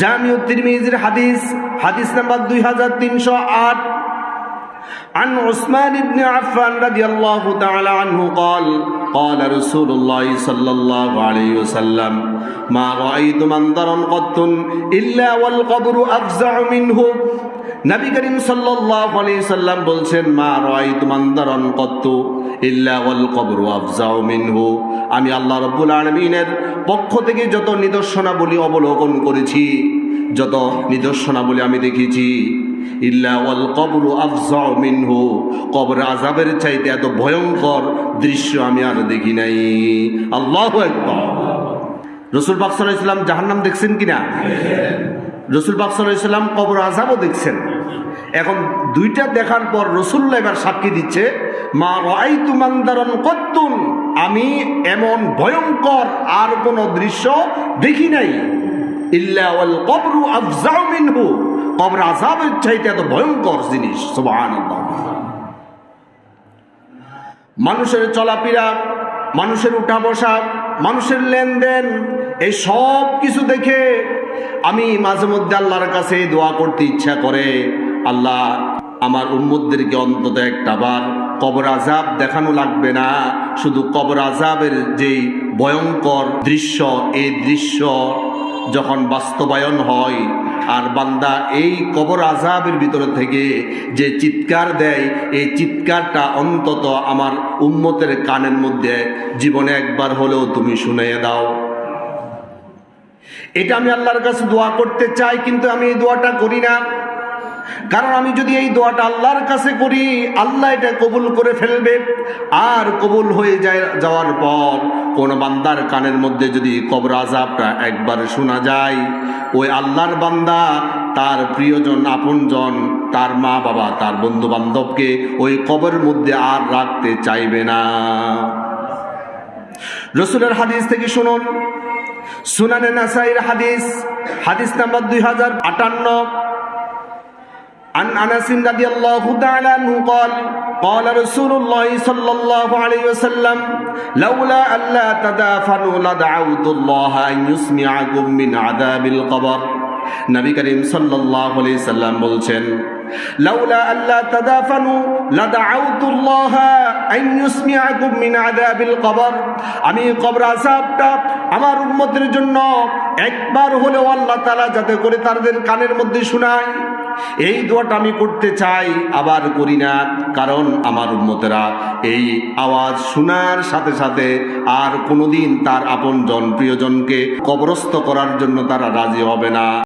জামিউত তিরমিজির হাদিস নাম্বার 2308 عن عثمان بن عفان رضي الله تعالى عنه قال رسول الله صلى الله عليه وسلم ما رأيت منظرا قط إلا والقبر أفزع منه নবী করিম সাল্লাল্লাহু আলাইহি সাল্লাম বলছেন মা রাআইতু মানদারান কত্তু ইল্লা ওয়াল কবরু আফজাউ মিনহু। আমি আল্লাহ রাব্বুল আলামিনের পক্ষ থেকে যত নিদর্শনাবলী অবলোকন করেছি, যত নিদর্শনাবলী আমি দেখেছি, ইল্লা ওয়াল কবরু আফজাউ মিনহু, কবর আযাবের চাইতে এত ভয়ঙ্কর দৃশ্য আমি আর দেখি নাই। আল্লাহু আকবার। রাসূল পাক সাল্লাল্লাহু আলাইহি সাল্লাম জাহান্নাম দেখছেন কিনা? রাসূল পাক সাল্লাল্লাহু আলাইহি সাল্লাম কবর আযাবও দেখছেন। এখন দুইটা দেখার পর রাসূলুল্লাহ এবার সাক্ষী দিচ্ছে মা রাআইতু মানদারান কত্তুন, আমি এমন ভয়ঙ্কর আর কোন দৃশ্য দেখি নাই। ইল্লা ওয়াল কবরু আফজাউ মিনহু, কবর আযাবের চাইতে এত ভয়ঙ্কর জিনিস। সুবহানাল্লাহ। মানুষের চলাফেরা, মানুষের উঠা বসা, মানুষের লেনদেন, এই সব কিছু দেখে আমি মাঝে মধ্যে আল্লাহর কাছে দোয়া করতে ইচ্ছা করে, আল্লাহ আমার উম্মতদেরকে অন্তত একটাবার কবর আযাব দেখানো লাগবে না, শুধু কবর আযাবের যেই ভয়ঙ্কর দৃশ্য, এই দৃশ্য যখন বাস্তবায়ন হয় আর বান্দা এই কবর আযাবের ভিতরে থেকে যে চিৎকার দেয়, এই চিৎকারটা অন্তত আমার উম্মতের কানের মধ্যে জীবনে একবার হলেও তুমি শুনিয়ে দাও। এটা আমি আল্লাহর কাছে দোয়া করতে চাই, কিন্তু আমি এই দোয়াটা করি না। কারণ আমি যদি এই দোয়াটা আল্লাহর কাছে করি, আল্লাহ এটা কবুল করে ফেলবে। আর কবুল হয়ে যাওয়ার পর কোন বান্দার কানের মধ্যে যদি কবর আযাবটা একবার শোনা যায়, ওই আল্লাহর বান্দা তার প্রিয়জন, আপনজন, তার মা বাবা, তার বন্ধু বান্ধবকে ওই কবরের মধ্যে আর রাখতে চাইবে না। রাসূলের হাদিস থেকে শুনুন, সুনানে নাসাইর হাদিস নাম্বার 2058 عن أنس رضي الله تعالى عنه قال رسول الله صلى الله عليه وسلم لولا ألا تدافنوا لدعوت الله أن يسمعكم من عذاب القبر। নবী করিম সাল্লাল্লাহু আলাইহি সাল্লাম বলছেন লাউলা আল্লা তাদাফানু লাদাউতুল্লাহ আন ইউসমিআকুম মিন আযাবিল কবর। আমি কবর আযাবটা আমার উম্মতের জন্য একবার হলেও আল্লাহ তাআলা যাতে করে তাদের কানের মধ্যে শোনায়, এই দোয়াটা আমি করতে চাই, আবার করি না। কারণ আমার উম্মতেরা এই আওয়াজ শোনার সাথে সাথে আর কোনোদিন তার আপনজন, প্রিয়জনকে কবরস্থ করার জন্য তারা রাজি হবে না।